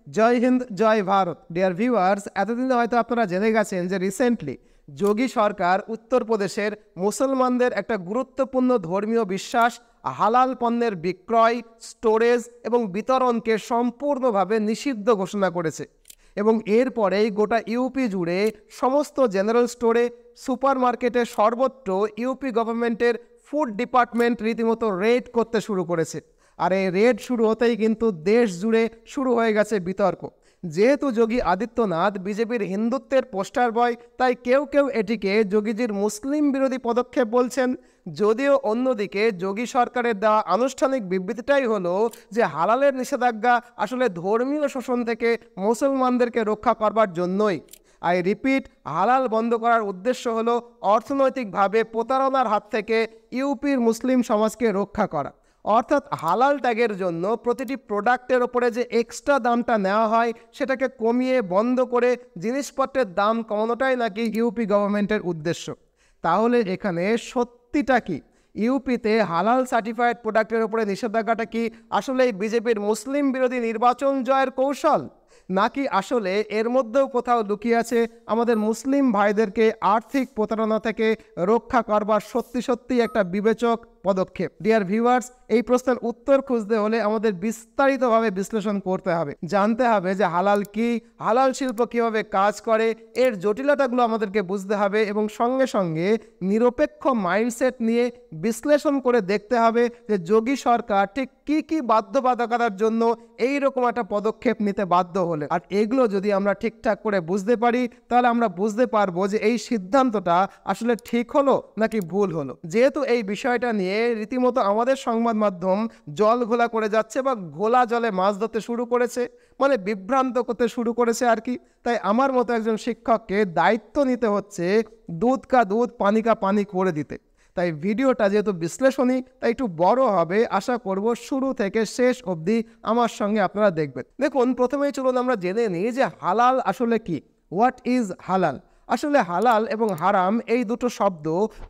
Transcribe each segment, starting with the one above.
জয় হিন্দ, জয় Bharat. Dear viewers, এতদিনে হয়তো আপনারা জেনে গেছেন যে রিসেন্টলি যোগী সরকার উত্তরপ্রদেশের মুসলমানদের একটা গুরুত্বপূর্ণ ধর্মীয় বিশ্বাস হালাল পণ্যের বিক্রয়, স্টোরেজ এবং বিতরণকে সম্পূর্ণভাবে নিষিদ্ধ ঘোষণা করেছে। এবং এরপরেই গোটা ইউপি জুড়ে সমস্ত জেনারেল স্টোরে, সুপার মার্কেটে সর্বত্র ইউপি গভর্নমেন্টের ফুড ডিপার্টমেন্ট রীতিমতো রেড করতে শুরু করেছে। আর এই রেড শুরু হতেই কিন্তু দেশ জুড়ে শুরু হয়ে গেছে বিতর্ক। যেহেতু যোগী আদিত্যনাথ বিজেপির হিন্দুত্বের পোস্টার বয়, তাই কেউ কেউ এটিকে যোগীজির মুসলিম বিরোধী পদক্ষেপ বলছেন। যদিও অন্যদিকে যোগী সরকারের দেওয়া আনুষ্ঠানিক বিবৃতিটাই হলো যে হালালের নিষেধাজ্ঞা আসলে ধর্মীয় শোষণ থেকে মুসলমানদেরকে রক্ষা করবার জন্যই। আই রিপিট, হালাল বন্ধ করার উদ্দেশ্য হলো অর্থনৈতিকভাবে প্রতারণার হাত থেকে ইউপির মুসলিম সমাজকে রক্ষা করা। অর্থাৎ হালাল ট্যাগের জন্য প্রতিটি প্রোডাক্টের ওপরে যে এক্সট্রা দামটা নেওয়া হয় সেটাকে কমিয়ে বন্ধ করে জিনিসপত্রের দাম কমানোটাই নাকি ইউপি গভর্নমেন্টের উদ্দেশ্য। তাহলে এখানে সত্যিটা কি? ইউপিতে হালাল সার্টিফাইড প্রোডাক্টের উপরে নিষেধাজ্ঞাটা কি আসলেই বিজেপির মুসলিম বিরোধী নির্বাচন জয়ের কৌশল, নাকি আসলে এর মধ্যেও কোথাও লুকিয়ে আছে আমাদের মুসলিম ভাইদেরকে আর্থিক প্রতারণা থেকে রক্ষা করবার সত্যি সত্যি একটা বিবেচক পদক্ষেপ? ডিয়ার ভিউয়ার্স, এই প্রশ্নের উত্তর খুঁজতে হলে আমাদের বিস্তারিতভাবে বিশ্লেষণ করতে হবে, জানতে হবে যে হালাল কি, হালাল শিল্প কিভাবে কাজ করে, এর জটিলতাগুলো আমাদেরকে বুঝতে হবে এবং সঙ্গে সঙ্গে নিরপেক্ষ মাইন্ডসেট নিয়ে বিশ্লেষণ করে দেখতে হবে যে যোগী সরকার ঠিক কি কি বাধ্যবাধকতার জন্য এই রকম একটা পদক্ষেপ নিতে বাধ্য হলে। আর এগুলো যদি আমরা ঠিকঠাক করে বুঝতে পারি তাহলে আমরা বুঝতে পারবো যে এই সিদ্ধান্তটা আসলে ঠিক হলো নাকি ভুল হলো। যেহেতু এই বিষয়টা নিয়ে রীতিমতো আমাদের সংবাদ মাধ্যম জল ঘোলা করে যাচ্ছে বা ঘোলা জলে মাছ ধরতে শুরু করেছে, মানে বিভ্রান্ত করতে শুরু করেছে আর কি। তাই আমার মতো একজন শিক্ষককে দায়িত্ব নিতে হচ্ছে দুধ কা দুধ পানি কা পানি করে দিতে। তাই ভিডিওটা যেহেতু বিশ্লেষণী, তাই একটু বড় হবে, আশা করব শুরু থেকে শেষ অবধি আমার সঙ্গে আপনারা দেখবেন। দেখুন, প্রথমেই চলুন আমরা জেনে নিই যে হালাল আসলে কি। হোয়াট ইজ হালাল? আসলে হালাল এবং হারাম এই দুটো শব্দ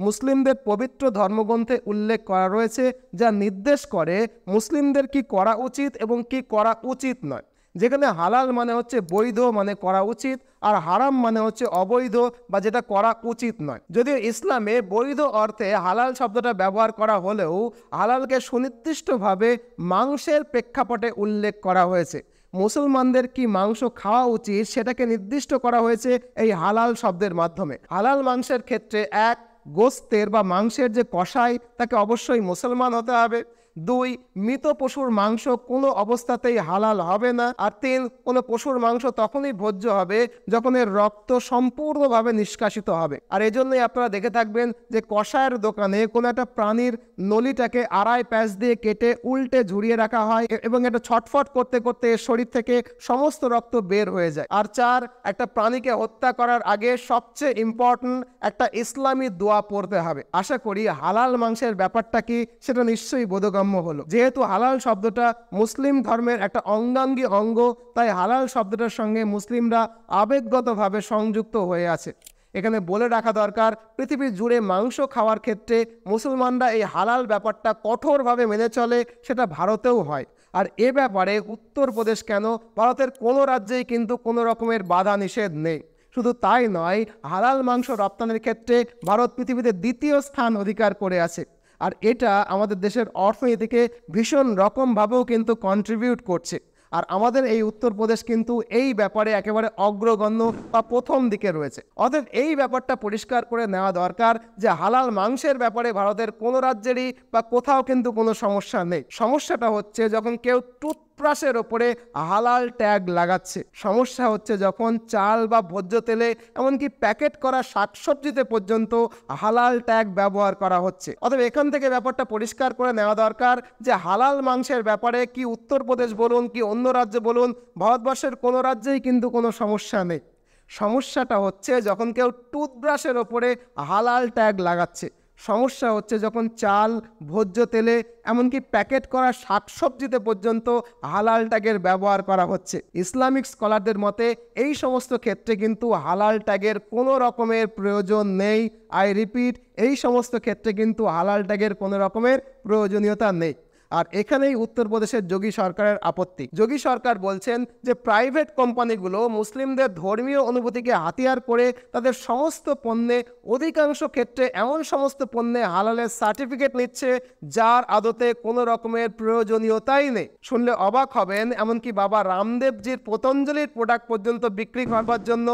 মুসলিমদের পবিত্র ধর্মগ্রন্থে উল্লেখ করা রয়েছে, যা নির্দেশ করে মুসলিমদের কি করা উচিত এবং কি করা উচিত নয়। যেখানে হালাল মানে হচ্ছে বৈধ, মানে করা উচিত, আর হারাম মানে হচ্ছে অবৈধ বা যেটা করা উচিত নয়। যদিও ইসলামে বৈধ অর্থে হালাল শব্দটা ব্যবহার করা হলেও হালালকে সুনির্দিষ্টভাবে মাংসের প্রেক্ষাপটে উল্লেখ করা হয়েছে। মুসলমানদের কি মাংস খাওয়া উচিত সেটাকে নির্দিষ্ট করা হয়েছে এই হালাল শব্দের মাধ্যমে। হালাল মাংসের ক্ষেত্রে 1, গোস্তের বা মাংসের যে কষাই তাকে অবশ্যই মুসলমান হতে হবে। 2, মৃত পশুর মাংস কোনো অবস্থাতেই হালাল হবে না। আর 3, কোনো পশুর মাংস তখনই ভোজ্য হবে যখন এর রক্ত সম্পূর্ণভাবে নিষ্কাশিত হবে। আর এজন্যই আপনারা দেখে থাকবেন যে কষায়ের দোকানে কোনো একটা প্রাণীর নলিটাকে আড়াই প্যাঁচ দিয়ে কেটে উল্টে ঝুরিয়ে রাখা হয় এবং এটা ছটফট করতে করতে এর শরীর থেকে সমস্ত রক্ত বের হয়ে যায়। আর 4, একটা প্রাণীকে হত্যা করার আগে সবচেয়ে ইম্পর্টেন্ট একটা ইসলামী দোয়া পড়তে হবে। আশা করি হালাল মাংসের ব্যাপারটা কি সেটা নিশ্চয়ই বোধগম্য হলো। যেহেতু হালাল শব্দটা মুসলিম ধর্মের একটা অঙ্গাঙ্গী অঙ্গ, তাই হালাল শব্দটার সঙ্গে মুসলিমরা আবেগগতভাবে সংযুক্ত হয়ে আছে। এখানে বলে রাখা দরকার, পৃথিবী জুড়ে মাংস খাওয়ার ক্ষেত্রে মুসলমানরা এই হালাল ব্যাপারটা কঠোরভাবে মেনে চলে, সেটা ভারতেও হয়। আর এ ব্যাপারে উত্তরপ্রদেশ কেন, ভারতের কোনো রাজ্যেই কিন্তু কোনো রকমের বাধা নিষেধ নেই। শুধু তাই নয়, হালাল মাংস রপ্তানির ক্ষেত্রে ভারত পৃথিবীতে 2য় স্থান অধিকার করে আছে। আর এটা আমাদের দেশের অর্থনীতিকে ভীষণ রকমভাবেও কিন্তু কন্ট্রিবিউট করছে। আর আমাদের এই উত্তরপ্রদেশ কিন্তু এই ব্যাপারে একেবারে অগ্রগণ্য বা প্রথম দিকে রয়েছে। অতএব এই ব্যাপারটা পরিষ্কার করে নেওয়া দরকার যে হালাল মাংসের ব্যাপারে ভারতের কোনো রাজ্যেরই বা কোথাও কিন্তু কোনো সমস্যা নেই। সমস্যাটা হচ্ছে যখন কেউ টুথব্রাশের ওপরে হালাল ট্যাগ লাগাচ্ছে। সমস্যা হচ্ছে যখন চাল বা ভোজ্য তেলে, এমনকি প্যাকেট করা শাকসবজিতে পর্যন্ত হালাল ট্যাগ ব্যবহার করা হচ্ছে। অতএব এখান থেকে ব্যাপারটা পরিষ্কার করে নেওয়া দরকার যে হালাল মাংসের ব্যাপারে কি উত্তরপ্রদেশ বলুন কি অন্য রাজ্য বলুন, ভারতবর্ষের কোনো রাজ্যেই কিন্তু কোনো সমস্যা নেই। সমস্যাটা হচ্ছে যখন কেউ টুথব্রাশের ওপরে হালাল ট্যাগ লাগাচ্ছে। সমস্যা হচ্ছে যখন চাল, ভোজ্য তেলে, এমনকি প্যাকেট করা শাকসবজিতে পর্যন্ত হালাল ট্যাগের ব্যবহার করা হচ্ছে। ইসলামিক স্কলারদের মতে এই সমস্ত ক্ষেত্রে কিন্তু হালাল ট্যাগের কোনো রকমের প্রয়োজন নেই। আই রিপিট, এই সমস্ত ক্ষেত্রে কিন্তু হালাল ট্যাগের কোনো রকমের প্রয়োজনীয়তা নেই। আর এখানেই উত্তরপ্রদেশের যোগী সরকারের আপত্তি। যোগী সরকার বলছেন যে প্রাইভেট কোম্পানিগুলো মুসলিমদের ধর্মীয় অনুভূতিকে হাতিয়ার করে তাদের সমস্ত পণ্যে, অধিকাংশ ক্ষেত্রে এমন সমস্ত পণ্যে হালালের সার্টিফিকেট নিচ্ছে যার আদতে কোনো রকমের প্রয়োজনীয়তাই নেই। শুনলে অবাক হবেন, এমনকি বাবা রামদেবজির পতঞ্জলির প্রোডাক্ট পর্যন্ত বিক্রি করবার জন্য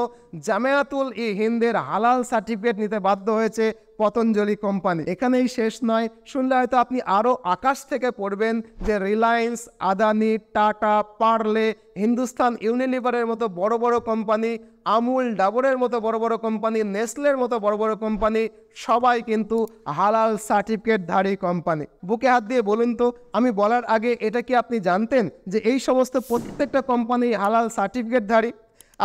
জামিয়াতুল ই হিন্দের হালাল সার্টিফিকেট নিতে বাধ্য হয়েছে পতঞ্জলি কোম্পানি। এখানেই শেষ নয়, শুনলে হয়তো আপনি আরও আকাশ থেকে পড়বেন যে রিলায়েন্স, আদানি, টাটা, পার্লে, হিন্দুস্তান ইউনিলিভারের মতো বড় বড় কোম্পানি, আমুল, ডাবরের মতো বড় বড় কোম্পানি, নেসলের মতো বড় বড় কোম্পানি সবাই কিন্তু হালাল সার্টিফিকেটধারী কোম্পানি। বুকে হাত দিয়ে বলুন তো, আমি বলার আগে এটা কি আপনি জানতেন যে এই সমস্ত প্রত্যেকটা কোম্পানি হালাল সার্টিফিকেটধারী?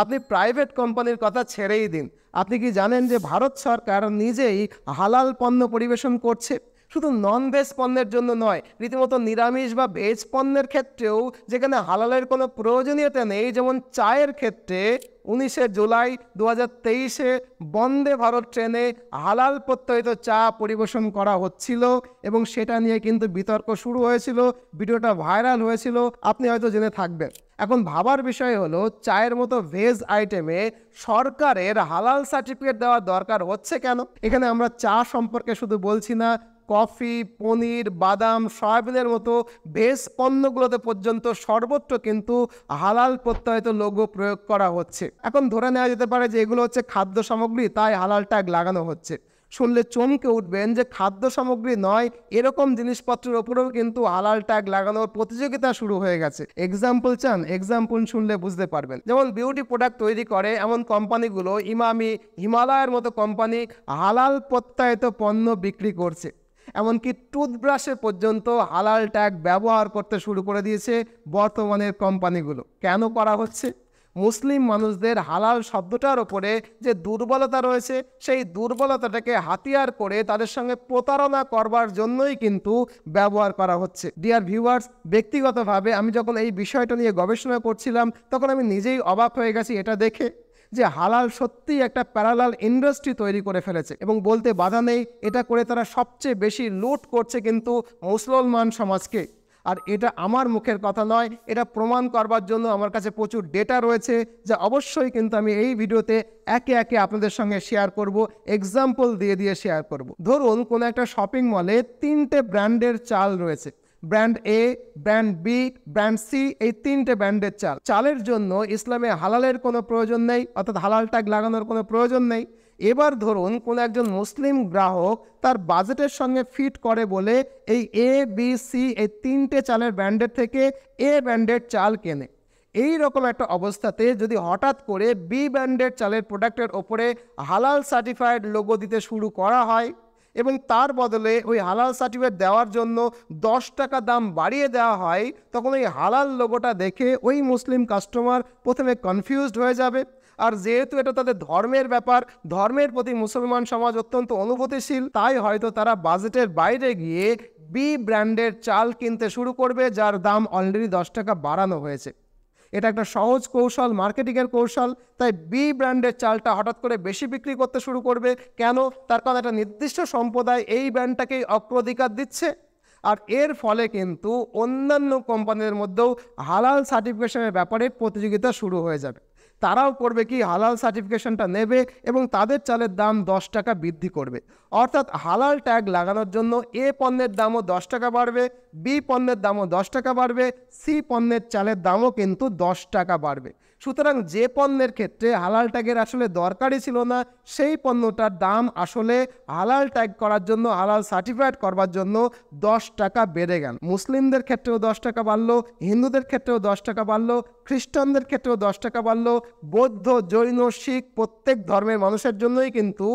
আপনি প্রাইভেট কোম্পানির কথা ছেড়েই দিন, আপনি কি জানেন যে ভারত সরকার নিজেই হালাল পণ্য পরিবেশন করছে? শুধু নন ভেজ পণ্যের জন্য নয়, রীতিমতো নিরামিষ বা ভেজ পণ্যের ক্ষেত্রেও যেখানে হালালের কোনো প্রয়োজনীয়তা নেই, যেমন চায়ের ক্ষেত্রে 19শে জুলাই 2023-এ বন্দে ভারত ট্রেনে হালাল প্রত্যয়িত চা পরিবেশন করা হচ্ছিল এবং সেটা নিয়ে কিন্তু বিতর্ক শুরু হয়েছিল, ভিডিওটা ভাইরাল হয়েছিল, আপনি হয়তো জেনে থাকবেন। এখন ভাবার বিষয় হলো, চায়ের মতো ভেজ আইটেমে সরকারের হালাল সার্টিফিকেট দেওয়ার দরকার হচ্ছে কেন? এখানে আমরা চা সম্পর্কে শুধু বলছি না, কফি, পনির, বাদাম, সয়াবিনের মতো ভেজ পণ্যগুলোতে পর্যন্ত সর্বত্র কিন্তু হালাল প্রত্যয়িত লোগো প্রয়োগ করা হচ্ছে। এখন ধরে নেওয়া যেতে পারে যে এগুলো হচ্ছে খাদ্য সামগ্রী, তাই হালাল ট্যাগ লাগানো হচ্ছে। শুনলে চমকে উঠবেন যে খাদ্য সামগ্রী নয়, এরকম জিনিসপত্রের ওপরেও কিন্তু হালাল ট্যাগ লাগানোর প্রতিযোগিতা শুরু হয়ে গেছে। এক্সাম্পল চান? এক্সাম্পল শুনলে বুঝতে পারবেন। যেমন বিউটি প্রোডাক্ট তৈরি করে এমন কোম্পানিগুলো, ইমামি, হিমালয়ের মতো কোম্পানি হালাল প্রত্যয়িত পণ্য বিক্রি করছে। এমনকি টুথব্রাশে পর্যন্ত হালাল ট্যাগ ব্যবহার করতে শুরু করে দিয়েছে বর্তমানের কোম্পানিগুলো। কেন করা হচ্ছে? মুসলিম মানুষদের হালাল শব্দটার ওপরে যে দুর্বলতা রয়েছে, সেই দুর্বলতাটাকে হাতিয়ার করে তাদের সঙ্গে প্রতারণা করবার জন্যই কিন্তু ব্যবহার করা হচ্ছে। ডিয়ার ভিউয়ার্স, ব্যক্তিগতভাবে আমি যখন এই বিষয়টা নিয়ে গবেষণা করছিলাম তখন আমি নিজেই অবাক হয়ে গেছি এটা দেখে যে হালাল সত্যিই একটা প্যারালাল ইন্ডাস্ট্রি তৈরি করে ফেলেছে। এবং বলতে বাধা নেই, এটা করে তারা সবচেয়ে বেশি লুট করছে কিন্তু মুসলমান সমাজকে। আর এটা আমার মুখের কথা নয়, এটা প্রমাণ করবার জন্য আমার কাছে প্রচুর ডেটা রয়েছে, যা অবশ্যই কিন্তু আমি এই ভিডিওতে একে একে আপনাদের সঙ্গে শেয়ার করব, এক্সাম্পল দিয়ে দিয়ে শেয়ার করব। ধরুন কোনো একটা শপিং মলে 3টে ব্র্যান্ডের চাল রয়েছে, ব্র্যান্ড এ, ব্র্যান্ড বি, ব্র্যান্ড সি, এই 3টে ব্র্যান্ডের চালের জন্য ইসলামে হালালের কোনো প্রয়োজন নেই, অর্থাৎ হালাল ট্যাগ লাগানোর কোনো প্রয়োজন নেই। এবার ধরুন কোনো একজন মুসলিম গ্রাহক তার বাজেটের সঙ্গে ফিট করে বলে এই এ, বি, সি, এই 3টে চালের ব্র্যান্ডের থেকে এ ব্র্যান্ডের চাল কেনে। এই রকম একটা অবস্থাতে যদি হঠাৎ করে বি ব্র্যান্ডের চালের প্রোডাক্টের ওপরে হালাল সার্টিফাইড লোগো দিতে শুরু করা হয় এবং তার বদলে ওই হালাল সার্টিফিকেট দেওয়ার জন্য 10 টাকা দাম বাড়িয়ে দেওয়া হয়, তখন ওই হালাল লোগোটা দেখে ওই মুসলিম কাস্টমার প্রথমে কনফিউজড হয়ে যাবে। আর যেহেতু এটা তাদের ধর্মের ব্যাপার, ধর্মের প্রতি মুসলমান সমাজ অত্যন্ত অনুভূতিশীল, তাই হয়তো তারা বাজেটের বাইরে গিয়ে বি ব্র্যান্ডের চাল কিনতে শুরু করবে, যার দাম অলরেডি 10 টাকা বাড়ানো হয়েছে। এটা একটা সহজ কৌশল, মার্কেটিংয়ের কৌশল। তাই বি ব্র্যান্ডের চালটা হঠাৎ করে বেশি বিক্রি করতে শুরু করবে। কেন? তার কারণ একটা নির্দিষ্ট সম্প্রদায় এই ব্র্যান্ডটাকেই অগ্রাধিকার দিচ্ছে। আর এর ফলে কিন্তু অন্যান্য কোম্পানির মধ্যেও হালাল সার্টিফিকেশনের ব্যাপারে প্রতিযোগিতা শুরু হয়ে যাবে। তারাও করবে কি, হালাল সার্টিফিকেশনটা নেবে এবং তাদের চালের দাম 10 টাকা বৃদ্ধি করবে। অর্থাৎ হালাল ট্যাগ লাগানোর জন্য এ পণ্যের দামও 10 টাকা বাড়বে, বি পণ্যের দামও 10 টাকা বাড়বে, সি পণ্যের চালের দামও কিন্তু 10 টাকা বাড়বে। সুতরাং যে পণ্যের ক্ষেত্রে হালাল ট্যাগের আসলে দরকারই ছিল না, সেই পণ্যটার দাম আসলে হালাল ট্যাগ করার জন্য, হালাল সার্টিফাইড করবার জন্য 10 টাকা বেড়ে গেল। মুসলিমদের ক্ষেত্রেও 10 টাকা বাড়লো, হিন্দুদের ক্ষেত্রেও 10 টাকা বাড়লো, খ্রিস্টানদের ক্ষেত্রেও 10 টাকা বাড়লো, বৌদ্ধ, জৈন, শিখ প্রত্যেক ধর্মের মানুষের জন্যই কিন্তু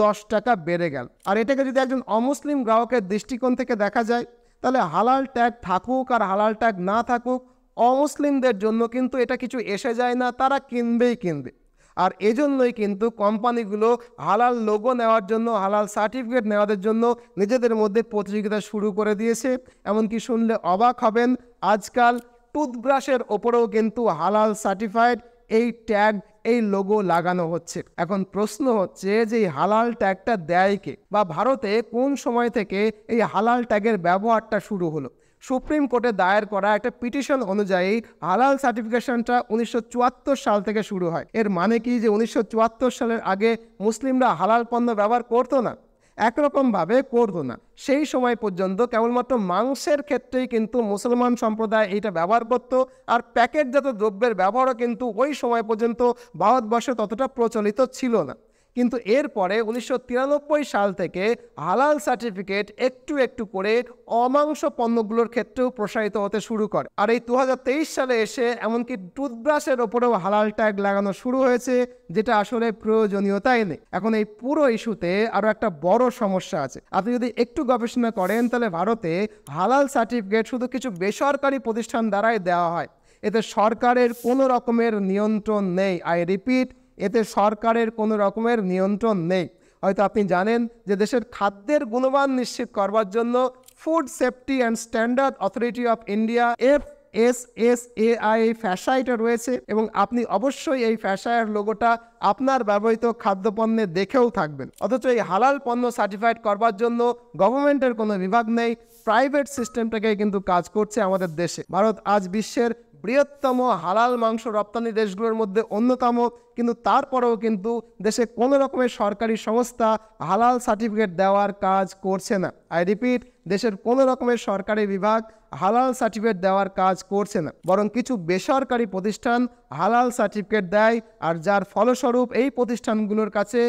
10 টাকা বেড়ে গেল। আর এটাকে যদি একজন অমুসলিম গ্রাহকের দৃষ্টিকোণ থেকে দেখা যায়, তাহলে হালাল ট্যাগ থাকুক আর হালাল ট্যাগ না থাকুক, অমুসলিমদের জন্য কিন্তু এটা কিছু এসে যায় না, তারা কিনবেই কিনবে। আর এজন্যই কিন্তু কোম্পানিগুলো হালাল লোগো নেওয়ার জন্য, হালাল সার্টিফিকেট নেওয়ার জন্য নিজেদের মধ্যে প্রতিযোগিতা শুরু করে দিয়েছে। এমনকি শুনলে অবাক হবেন, আজকাল টুথব্রাশের ওপরেও কিন্তু হালাল সার্টিফাইড এই ট্যাগ, এই লোগো লাগানো হচ্ছে। এখন প্রশ্ন হচ্ছে যে এই হালাল ট্যাগটা দেয় কে, বা ভারতে কোন সময় থেকে এই হালাল ট্যাগের ব্যবহারটা শুরু হলো? সুপ্রিম কোর্টে দায়ের করা একটা পিটিশন অনুযায়ী হালাল সার্টিফিকেশনটা 1974 সাল থেকে শুরু হয়। এর মানে কি যে 1974 সালের আগে মুসলিমরা হালাল পণ্য ব্যবহার করতো না? একরকমভাবে করতো না। সেই সময় পর্যন্ত কেবলমাত্র মাংসের ক্ষেত্রেই কিন্তু মুসলমান সম্প্রদায় এইটা ব্যবহার করত, আর প্যাকেটজাত দ্রব্যের ব্যবহারও কিন্তু ওই সময় পর্যন্ত ভারতবর্ষে ততটা প্রচলিত ছিল না। কিন্তু এরপরে 1993 সাল থেকে হালাল সার্টিফিকেট একটু একটু করে অমাংস পণ্যগুলোর ক্ষেত্রেও প্রসারিত হতে শুরু করে। আর এই 2023 সালে এসে এমনকি টুথব্রাশের ওপরেও হালাল ট্যাগ লাগানো শুরু হয়েছে, যেটা আসলে প্রয়োজনীয়তাই নেই। এখন এই পুরো ইস্যুতে আরও একটা বড় সমস্যা আছে। আপনি যদি একটু গবেষণা করেন তাহলে ভারতে হালাল সার্টিফিকেট শুধু কিছু বেসরকারি প্রতিষ্ঠান দ্বারাই দেওয়া হয়। এতে সরকারের কোনো রকমের নিয়ন্ত্রণ নেই। আই রিপিট, এতে সরকারের কোনো রকমের নিয়ন্ত্রণ নেই। হয়তো আপনি জানেন যে দেশের খাদ্যের গুণমান নিশ্চিত করবার জন্য food safety and standard authority of India FSSAI ফ্যাসাইটা রয়েছে, এবং আপনি অবশ্যই এই ফ্যাসাইয়ের লোগোটা আপনার ব্যবহৃত খাদ্যপণ্যে দেখেও থাকবেন। অথচ এই হালাল পণ্য সার্টিফাইড করবার জন্য গভর্নমেন্টের কোনো বিভাগ নেই, প্রাইভেট সিস্টেমটাকে কিন্তু কাজ করছে আমাদের দেশে। ভারত আজ বিশ্বের বৃহত্তম হালাল মাংস রপ্তানি দেশগুলোর মধ্যে অন্যতম, কিন্তু তারপরেও কিন্তু দেশে কোনো রকমের সরকারি সংস্থা হালাল সার্টিফিকেট দেওয়ার কাজ করছে না। আই রিপিট, দেশের কোনো রকমের সরকারি বিভাগ হালাল সার্টিফিকেট দেওয়ার কাজ করছে না, বরং কিছু বেসরকারি প্রতিষ্ঠান হালাল সার্টিফিকেট দেয়, আর যার ফলস্বরূপ এই প্রতিষ্ঠানগুলোর কাছে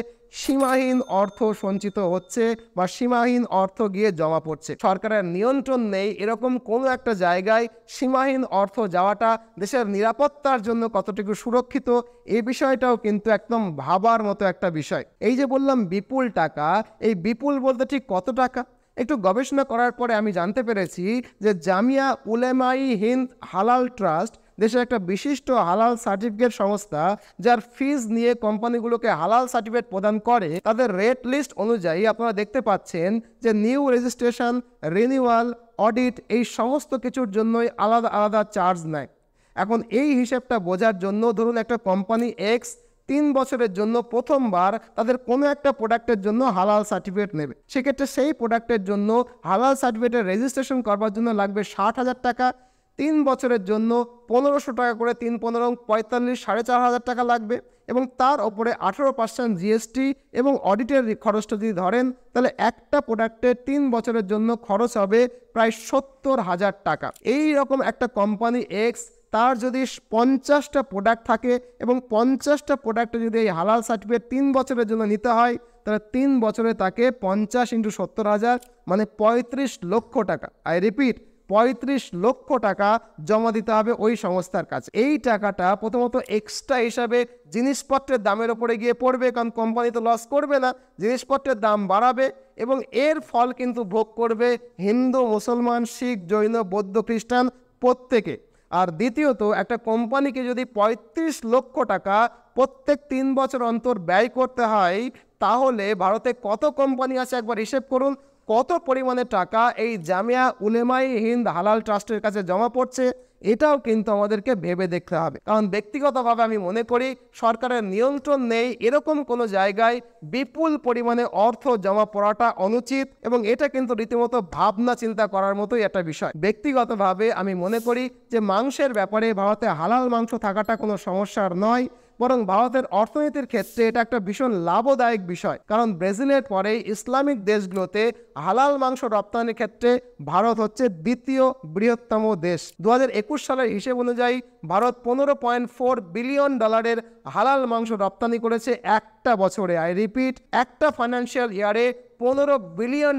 সীমাহীন অর্থ সঞ্চিত হচ্ছে বা সীমাহীন অর্থ গিয়ে জমা পড়ছে। সরকারের নিয়ন্ত্রণ নেই এরকম কোনো একটা জায়গায় সীমাহীন অর্থ যাওয়াটা দেশের নিরাপত্তার জন্য কতটুকু সুরক্ষিত, এই বিষয়টাও কিন্তু একদম ভাবার মতো একটা বিষয়। এই যে বললাম বিপুল টাকা, এই বিপুল বলতে ঠিক কত টাকা? একটু গবেষণা করার পরে আমি জানতে পেরেছি যে জামিয়া উলেমাই হিন্দ হালাল ট্রাস্ট দেশের একটা বিশিষ্ট হালাল সার্টিফিকেট সংস্থা, যার ফিজ নিয়ে কোম্পানিগুলোকে হালাল সার্টিফিকেট প্রদান করে। তাদের রেট লিস্ট অনুযায়ী আপনারা দেখতে পাচ্ছেন যে নিউ রেজিস্ট্রেশন, রিনিউয়াল, অডিট এই সমস্ত কিছুর জন্যই আলাদা আলাদা চার্জ নেয়। এখন এই হিসেবটা বোঝার জন্য ধরুন একটা কোম্পানি এক্স 3 বছরের জন্য প্রথমবার তাদের কোনো একটা প্রোডাক্টের জন্য হালাল সার্টিফিকেট নেবে, সেক্ষেত্রে সেই প্রোডাক্টের জন্য হালাল সার্টিফিকেটের রেজিস্ট্রেশন করবার জন্য লাগবে 60,000 টাকা। 3 বছরের জন্য 1500 টাকা করে, 3 15 45, 4,500 টাকা লাগবে, এবং তার ওপরে 18% জিএসটি এবং অডিটের খরচটা যদি ধরেন তাহলে একটা প্রোডাক্টের 3 বছরের জন্য খরচ হবে প্রায় 70,000 টাকা। এই রকম একটা কোম্পানি এক্স, তার যদি 50টা প্রোডাক্ট থাকে এবং 50টা প্রোডাক্টে যদি এই হালাল সার্টিফিকেট 3 বছরের জন্য নিতে হয়, তাহলে 3 বছরে তাকে 50 × 70,000 মানে 35 লক্ষ টাকা। আই রিপিট, 35 লক্ষ টাকা জমা দিতে হবে ওই সংস্থার কাছে। এই টাকাটা প্রথমত এক্সট্রা হিসাবে জিনিসপত্রের দামের ওপরে গিয়ে পড়বে, কারণ কোম্পানি তো লস করবে না, জিনিসপত্রের দাম বাড়াবে, এবং এর ফল কিন্তু ভোগ করবে হিন্দু, মুসলমান, শিখ, জৈন, বৌদ্ধ, খ্রিস্টান প্রত্যেকে। আর দ্বিতীয়ত, একটা কোম্পানিকে যদি 35 লক্ষ টাকা প্রত্যেক 3 বছর অন্তর ব্যয় করতে হয়, তাহলে ভারতে কত কোম্পানি আছে একবার হিসেব করুন। কত পরিমাণে টাকা এই জামিয়া উলেমাই হিন্দ হালাল ট্রাস্টের কাছে জমা পড়ছে, এটাও কিন্তু আমাদেরকে ভেবে দেখতে হবে। কারণ ব্যক্তিগতভাবে আমি মনে করি সরকারের নিয়ন্ত্রণ নেই এরকম কোনো জায়গায় বিপুল পরিমাণে অর্থ জমা পড়াটা অনুচিত, এবং এটা কিন্তু রীতিমতো ভাবনা চিন্তা করার মতোই একটা বিষয়। ব্যক্তিগতভাবে আমি মনে করি যে মাংসের ব্যাপারে ভারতে হালাল মাংস থাকাটা কোনো সমস্যার নয়, বরং ভারতের অর্থনীতির ক্ষেত্রে এটা একটা ভীষণ লাভদায়ক বিষয়। কারণ ব্রাজিলের পরে ইসলামিক দেশগুলোতে হালাল মাংস রপ্তানির ক্ষেত্রে ভারত হচ্ছে দ্বিতীয় বৃহত্তম দেশ। 2021 সালের হিসেব অনুযায়ী ভারত $15.4 বিলিয়ন হালাল মাংস রপ্তানি করেছে একটা বছরে। আই রিপিট, একটা ফাইন্যান্সিয়াল ইয়ারে $15 বিলিয়ন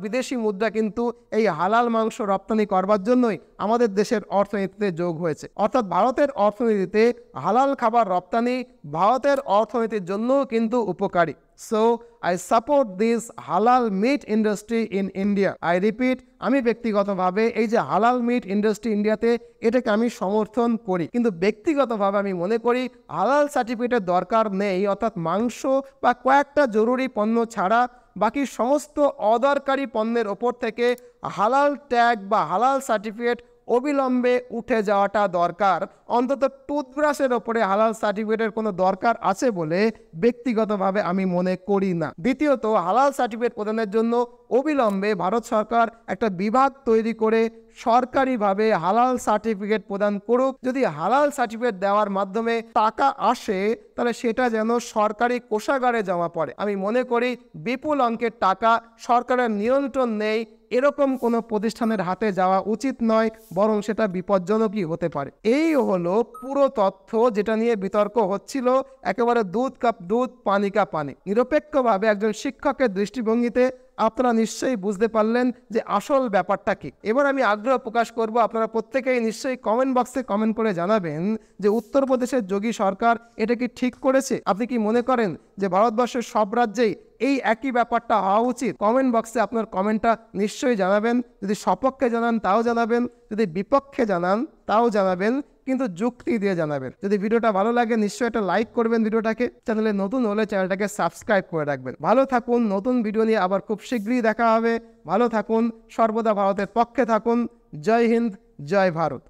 বিদেশি মুদ্রা কিন্তু এই হালাল মাংস রপ্তানি করবার জন্যই আমাদের দেশের অর্থনীতিতে যোগ হয়েছে। অর্থাৎ ভারতের অর্থনীতিতে হালাল খাবার রপ্তানি ভারতের অর্থনীতির জন্যও কিন্তু উপকারী। So I support this halal meat industry in India. I repeat, আমি ব্যক্তিগতভাবে এই যে হালাল মিট ইন্ডাস্ট্রি ইন্ডিয়াতে, এটাকে আমি সমর্থন করি। কিন্তু ব্যক্তিগতভাবে আমি মনে করি হালাল সার্টিফিকেটের দরকার নেই, অর্থাৎ মাংস বা কয়েকটা জরুরি পণ্য ছাড়া বাকি সমস্ত অদরকারি পণ্যের ওপর থেকে হালাল ট্যাগ বা হালাল সার্টিফিকেট অবিলম্বে উঠে যাওয়াটা দরকার। অন্তত টুথব্রাশের ওপরে হালাল সার্টিফিকেটের কোনো দরকার আছে বলে ব্যক্তিগতভাবে আমি মনে করি না। দ্বিতীয়ত, হালাল সার্টিফিকেট প্রদানের জন্য অবিলম্বে ভারত সরকার একটা বিভাগ তৈরি করে সরকারিভাবে হালাল সার্টিফিকেট প্রদান করুক। যদি হালাল সার্টিফিকেট দেওয়ার মাধ্যমে টাকা আসে তাহলে সেটা যেন সরকারি কোষাগারে জমা পড়ে। আমি মনে করি বিপুল অঙ্কের টাকা সরকারের নিয়ন্ত্রণ নেই এরকম কোনো প্রতিষ্ঠানের হাতে যাওয়া উচিত নয়, বরং সেটা বিপজ্জনকই হতে পারে। এই হলো পুরো তথ্য যেটা নিয়ে বিতর্ক হচ্ছিল, একেবারে দুধ কাপ দুধ পানি কা পানি। নিরপেক্ষভাবে একজন শিক্ষকের দৃষ্টিভঙ্গিতে আপনারা নিশ্চয়ই বুঝতে পারলেন যে আসল ব্যাপারটা কি। এবার আমি আগ্রহ প্রকাশ করব, আপনারা প্রত্যেকেই নিশ্চয়ই কমেন্ট বক্সে কমেন্ট করে জানাবেন যে উত্তরপ্রদেশের যোগী সরকার এটা কি ঠিক করেছে? আপনি কি মনে করেন যে ভারতবর্ষের সব রাজ্যেই এই একই ব্যাপারটা হওয়া উচিত? কমেন্ট বক্সে আপনার কমেন্টটা নিশ্চয়ই জানাবেন। যদি সপক্ষে জানান তাও জানাবেন, যদি বিপক্ষে জানান তাও জানাবেন, কিন্তু যুক্তি দিয়ে জানাবেন। যদি ভিডিওটা ভালো লাগে নিশ্চয়ই একটা লাইক করবেন, ভিডিওটাকে চ্যানেলে নতুন হলে চ্যানেলটাকে সাবস্ক্রাইব করে রাখবেন। ভালো থাকুন, নতুন ভিডিও নিয়ে আবার খুব শীঘ্রই দেখা হবে। ভালো থাকুন, সর্বদা ভারতের পক্ষে থাকুন। জয় হিন্দ, জয় ভারত।